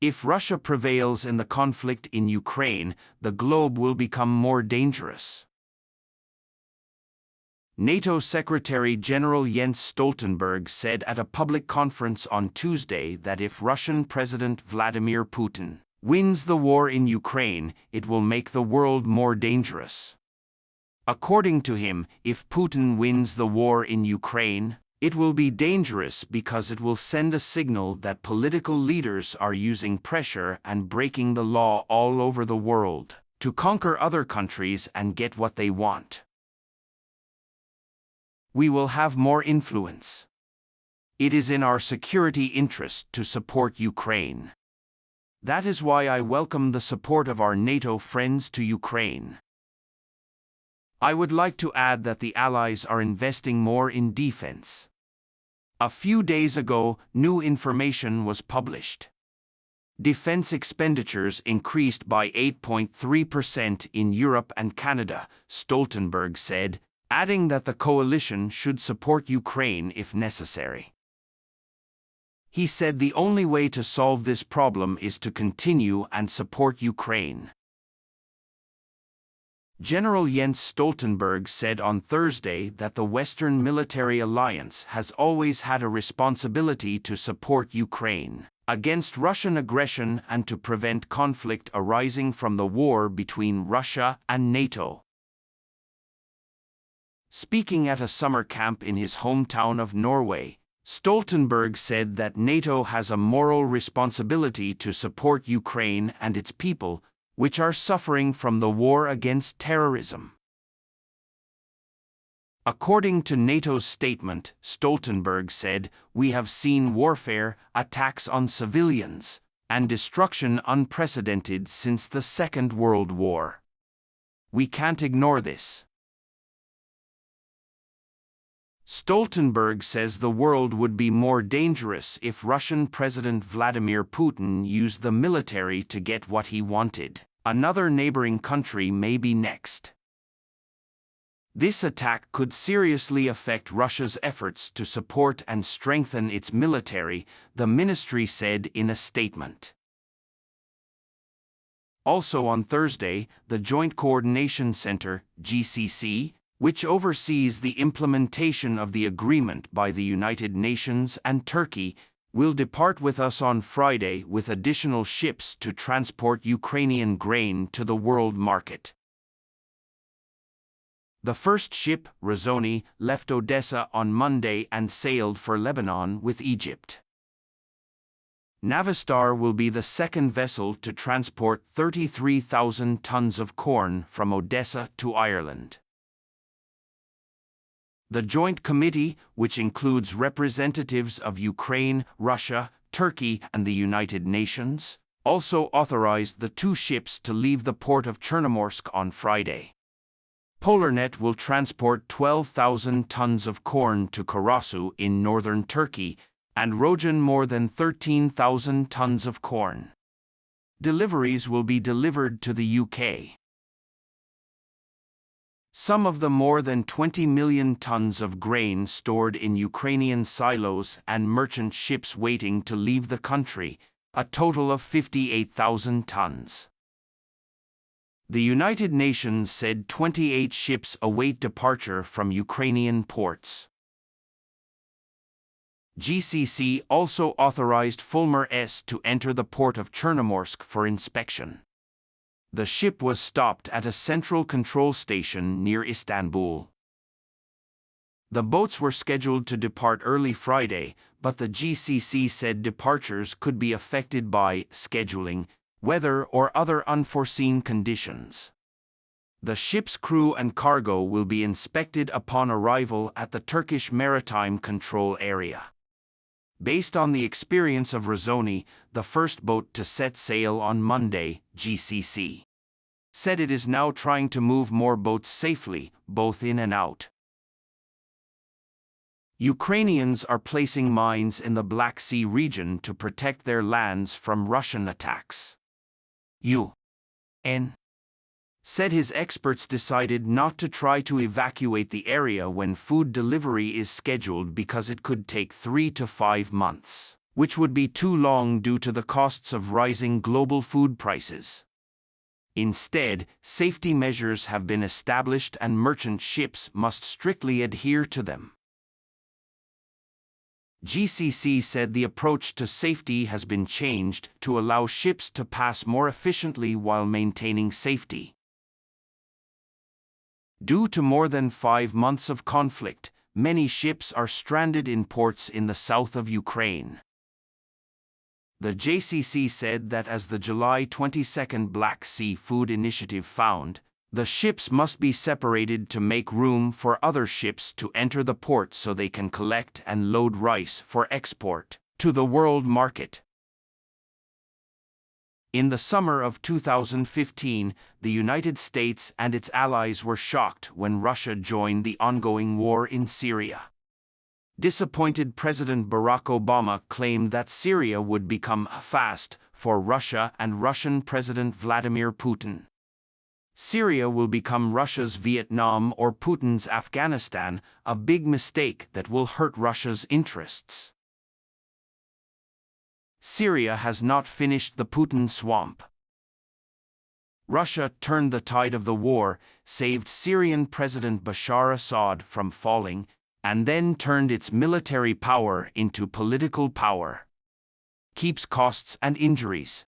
If Russia prevails in the conflict in Ukraine, the globe will become more dangerous. NATO Secretary-General Jens Stoltenberg said at a public conference on Tuesday that if Russian President Vladimir Putin wins the war in Ukraine, it will make the world more dangerous. According to him, if Putin wins the war in Ukraine, it will be dangerous because it will send a signal that political leaders are using pressure and breaking the law all over the world to conquer other countries and get what they want. We will have more influence. It is in our security interest to support Ukraine. That is why I welcome the support of our NATO friends to Ukraine. I would like to add that the Allies are investing more in defense. A few days ago, new information was published. Defense expenditures increased by 8.3% in Europe and Canada, Stoltenberg said, adding that the coalition should support Ukraine if necessary. He said the only way to solve this problem is to continue and support Ukraine. General Jens Stoltenberg said on Thursday that the Western military alliance has always had a responsibility to support Ukraine against Russian aggression and to prevent conflict arising from the war between Russia and NATO. Speaking at a summer camp in his hometown of Norway, Stoltenberg said that NATO has a moral responsibility to support Ukraine and its people, which are suffering from the war against terrorism. According to NATO's statement, Stoltenberg said, "We have seen warfare, attacks on civilians, and destruction unprecedented since the Second World War. We can't ignore this." Stoltenberg says the world would be more dangerous if Russian President Vladimir Putin used the military to get what he wanted. Another neighboring country may be next. This attack could seriously affect Russia's efforts to support and strengthen its military, the ministry said in a statement. Also on Thursday, the Joint Coordination Center, GCC, which oversees the implementation of the agreement by the United Nations and Turkey, will depart with us on Friday with additional ships to transport Ukrainian grain to the world market. The first ship, Razoni, left Odessa on Monday and sailed for Lebanon with Egypt. Navistar will be the second vessel to transport 33,000 tons of corn from Odessa to Ireland. The Joint Committee, which includes representatives of Ukraine, Russia, Turkey, and the United Nations, also authorized the two ships to leave the port of Chernomorsk on Friday. Polarnet will transport 12,000 tons of corn to Karasu in northern Turkey, and Rojan more than 13,000 tons of corn. Deliveries will be delivered to the UK. Some of the more than 20 million tons of grain stored in Ukrainian silos and merchant ships waiting to leave the country, a total of 58,000 tons. The United Nations said 28 ships await departure from Ukrainian ports. GCC also authorized Fulmer S to enter the port of Chernomorsk for inspection. The ship was stopped at a central control station near Istanbul. The boats were scheduled to depart early Friday, but the GCC said departures could be affected by scheduling, weather, or other unforeseen conditions. The ship's crew and cargo will be inspected upon arrival at the Turkish Maritime Control Area. Based on the experience of Razoni, the first boat to set sail on Monday, GCC said it is now trying to move more boats safely, both in and out. Ukrainians are placing mines in the Black Sea region to protect their lands from Russian attacks. UN said his experts decided not to try to evacuate the area when food delivery is scheduled because it could take 3 to 5 months. which would be too long due to the costs of rising global food prices. Instead, safety measures have been established and merchant ships must strictly adhere to them. GCC said the approach to safety has been changed to allow ships to pass more efficiently while maintaining safety. Due to more than 5 months of conflict, many ships are stranded in ports in the south of Ukraine. The JCC said that as the July 22 Black Sea Food Initiative found, the ships must be separated to make room for other ships to enter the port so they can collect and load rice for export to the world market. In the summer of 2015, the United States and its allies were shocked when Russia joined the ongoing war in Syria. Disappointed President Barack Obama claimed that Syria would become fast for Russia and Russian President Vladimir Putin. Syria will become Russia's Vietnam or Putin's Afghanistan, a big mistake that will hurt Russia's interests. Syria has not finished the Putin swamp. Russia turned the tide of the war, saved Syrian President Bashar Assad from falling, and then turned its military power into political power. Keeps costs and injuries.